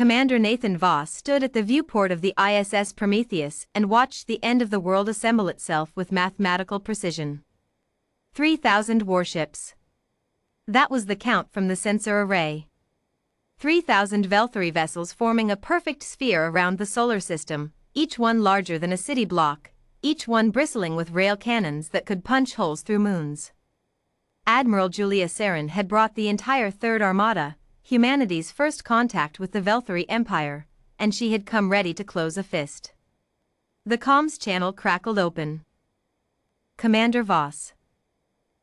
Commander Nathan Voss stood at the viewport of the ISS Prometheus and watched the end of the world assemble itself with mathematical precision. 3,000 warships. That was the count from the sensor array. 3,000 Valkyrie vessels forming a perfect sphere around the solar system, each one larger than a city block, each one bristling with rail cannons that could punch holes through moons. Admiral Julia Sarin had brought the entire Third Armada, humanity's first contact with the Valkyrie Empire, and she had come ready to close a fist. The comms channel crackled open. Commander Voss.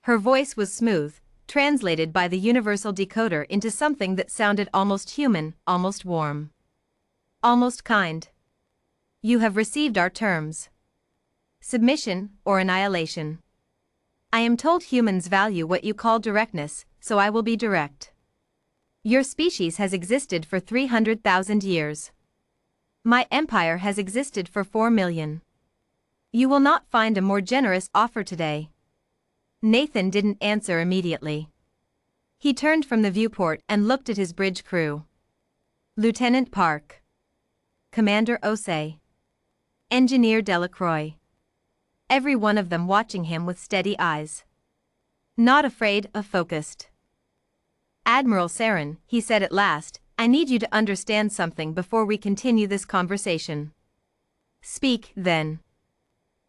Her voice was smooth, translated by the universal decoder into something that sounded almost human, almost warm. Almost kind. You have received our terms. Submission or annihilation. I am told humans value what you call directness, so I will be direct. Your species has existed for 300,000 years. My empire has existed for 4 million. You will not find a more generous offer today. Nathan didn't answer immediately. He turned from the viewport and looked at his bridge crew. Lieutenant Park. Commander Osei. Engineer Delacroix. Every one of them watching him with steady eyes. Not afraid, focused. Admiral Sarin, he said at last, I need you to understand something before we continue this conversation. Speak, then.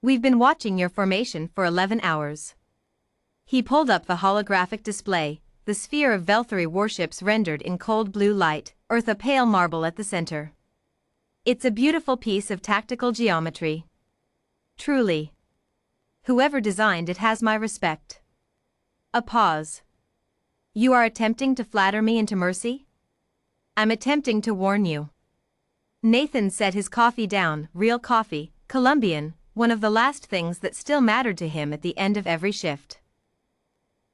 We've been watching your formation for 11 hours. He pulled up the holographic display, the sphere of Valkyrie warships rendered in cold blue light, Earth a pale marble at the center. It's a beautiful piece of tactical geometry. Truly. Whoever designed it has my respect. A pause. You are attempting to flatter me into mercy? I'm attempting to warn you. Nathan set his coffee down, real coffee, Colombian, one of the last things that still mattered to him at the end of every shift.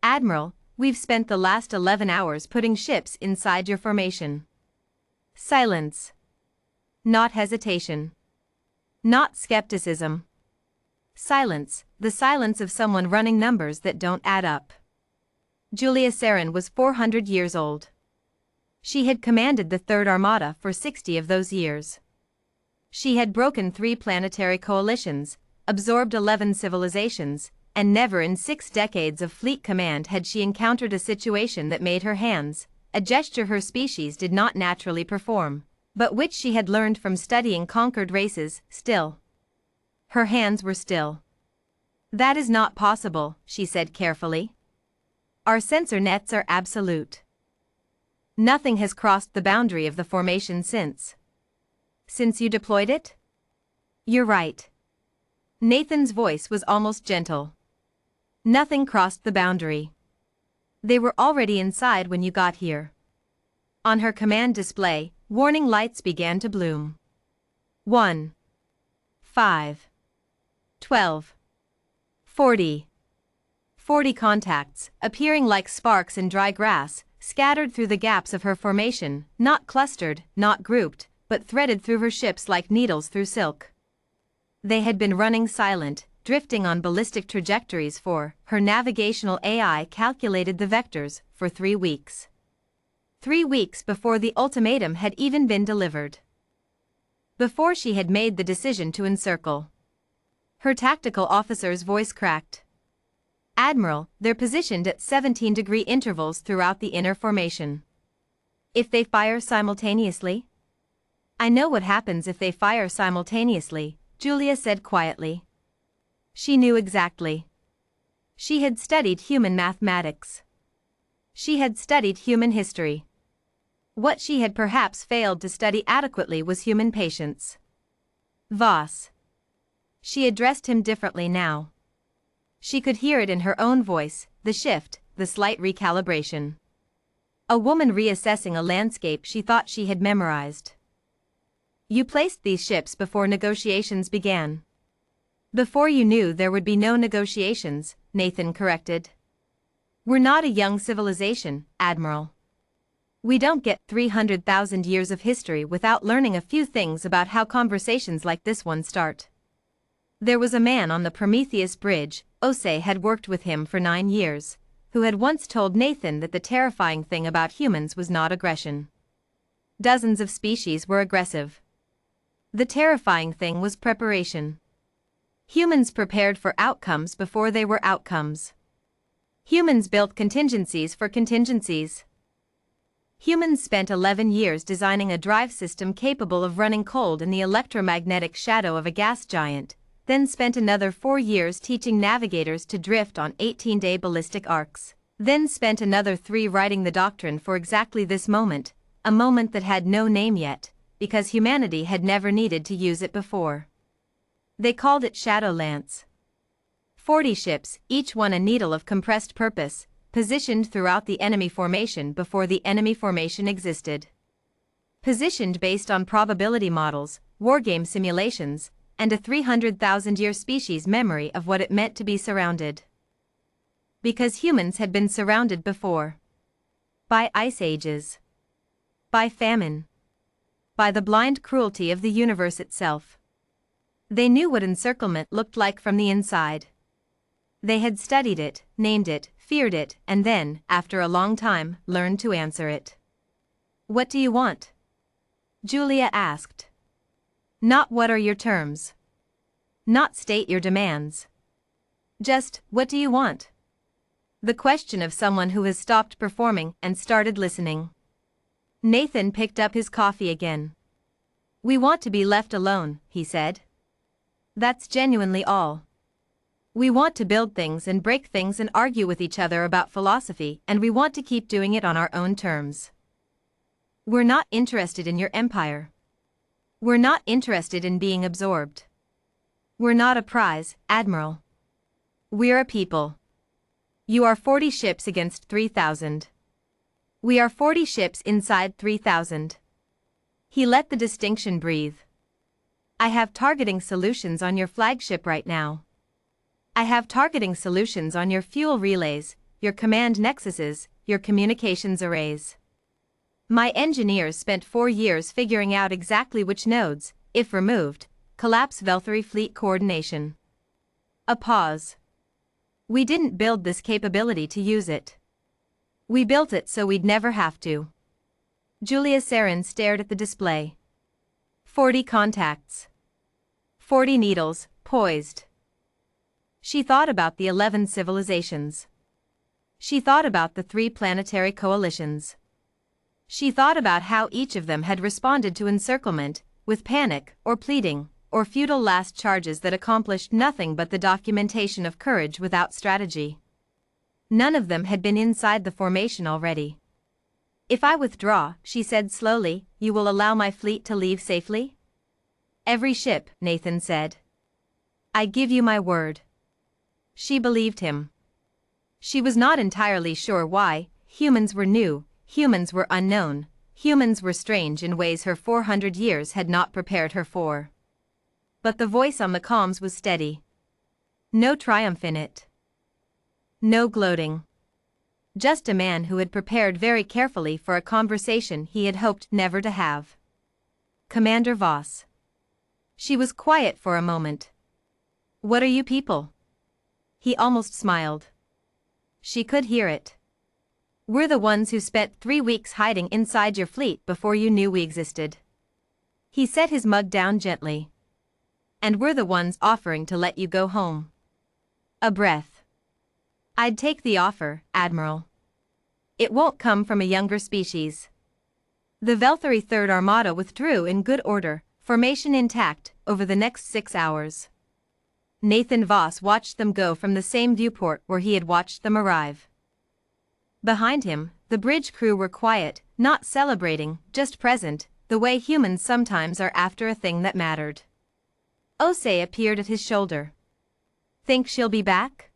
Admiral, we've spent the last 11 hours putting ships inside your formation. Silence. Not hesitation. Not skepticism. Silence, the silence of someone running numbers that don't add up. Julia Sarin was 400 years old. She had commanded the Third Armada for 60 of those years. She had broken 3 planetary coalitions, absorbed 11 civilizations, and never in 6 decades of fleet command had she encountered a situation that made her hands, a gesture her species did not naturally perform, but which she had learned from studying conquered races, still. Her hands were still. That is not possible, she said carefully. Our sensor nets are absolute. Nothing has crossed the boundary of the formation since. Since you deployed it? You're right. Nathan's voice was almost gentle. Nothing crossed the boundary. They were already inside when you got here. On her command display, warning lights began to bloom. 1. 5. 12. 40. 40 contacts, appearing like sparks in dry grass, scattered through the gaps of her formation, not clustered, not grouped, but threaded through her ships like needles through silk. They had been running silent, drifting on ballistic trajectories for, her navigational AI calculated the vectors, for 3 weeks. 3 weeks before the ultimatum had even been delivered. Before she had made the decision to encircle. Her tactical officer's voice cracked. Admiral, they're positioned at 17-degree intervals throughout the inner formation. If they fire simultaneously? I know what happens if they fire simultaneously, Julia said quietly. She knew exactly. She had studied human mathematics. She had studied human history. What she had perhaps failed to study adequately was human patience. Voss. She addressed him differently now. She could hear it in her own voice, the shift, the slight recalibration. A woman reassessing a landscape she thought she had memorized. You placed these ships before negotiations began. Before you knew there would be no negotiations, Nathan corrected. We're not a young civilization, Admiral. We don't get 300,000 years of history without learning a few things about how conversations like this one start. There was a man on the Prometheus bridge, Osei had worked with him for 9 years, who had once told Nathan that the terrifying thing about humans was not aggression. Dozens of species were aggressive. The terrifying thing was preparation. Humans prepared for outcomes before they were outcomes. Humans built contingencies for contingencies. Humans spent 11 years designing a drive system capable of running cold in the electromagnetic shadow of a gas giant, then spent another 4 years teaching navigators to drift on 18-day ballistic arcs, then spent another 3 writing the doctrine for exactly this moment, a moment that had no name yet, because humanity had never needed to use it before. They called it Shadowlance. 40 ships, each one a needle of compressed purpose, positioned throughout the enemy formation before the enemy formation existed. Positioned based on probability models, wargame simulations, and a 300,000-year species memory of what it meant to be surrounded. Because humans had been surrounded before. By ice ages. By famine. By the blind cruelty of the universe itself. They knew what encirclement looked like from the inside. They had studied it, named it, feared it, and then, after a long time, learned to answer it. "What do you want?" Julia asked. Not "what are your terms?" Not "state your demands." Just, "what do you want?" The question of someone who has stopped performing and started listening. Nathan picked up his coffee again. "We want to be left alone," he said. "That's genuinely all. We want to build things and break things and argue with each other about philosophy, and we want to keep doing it on our own terms. We're not interested in your empire. We're not interested in being absorbed. We're not a prize, Admiral. We're a people. You are 40 ships against 3,000. We are 40 ships inside 3,000. He let the distinction breathe. I have targeting solutions on your flagship right now. I have targeting solutions on your fuel relays, your command nexuses, your communications arrays. My engineers spent 4 years figuring out exactly which nodes, if removed, collapse Veltari fleet coordination. A pause. We didn't build this capability to use it. We built it so we'd never have to. Julia Sarin stared at the display. 40 contacts. 40 needles, poised. She thought about the 11 civilizations. She thought about the 3 planetary coalitions. She thought about how each of them had responded to encirclement, with panic, or pleading, or futile last charges that accomplished nothing but the documentation of courage without strategy. None of them had been inside the formation already. "If I withdraw," she said slowly, "you will allow my fleet to leave safely?" "Every ship," Nathan said. "I give you my word." She believed him. She was not entirely sure why. Humans were new, humans were unknown, humans were strange in ways her 400 years had not prepared her for. But the voice on the comms was steady. No triumph in it. No gloating. Just a man who had prepared very carefully for a conversation he had hoped never to have. Commander Voss. She was quiet for a moment. "What are you people?" He almost smiled. She could hear it. "We're the ones who spent 3 weeks hiding inside your fleet before you knew we existed." He set his mug down gently. "And we're the ones offering to let you go home." A breath. "I'd take the offer, Admiral. It won't come from a younger species." The Veltari Third Armada withdrew in good order, formation intact, over the next 6 hours. Nathan Voss watched them go from the same viewport where he had watched them arrive. Behind him, the bridge crew were quiet, not celebrating, just present, the way humans sometimes are after a thing that mattered. Osei appeared at his shoulder. "Think she'll be back?"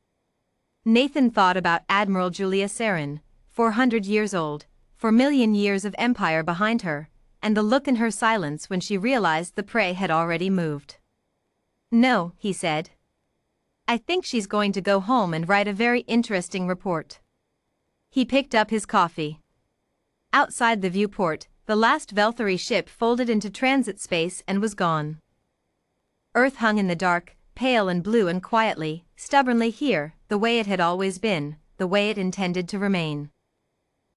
Nathan thought about Admiral Julia Sarin, 400 years old, 4,000,000 years of empire behind her, and the look in her silence when she realized the prey had already moved. "No," he said. "I think she's going to go home and write a very interesting report." He picked up his coffee. Outside the viewport, the last Veltari ship folded into transit space and was gone. Earth hung in the dark, pale and blue and quietly, stubbornly here, the way it had always been, the way it intended to remain.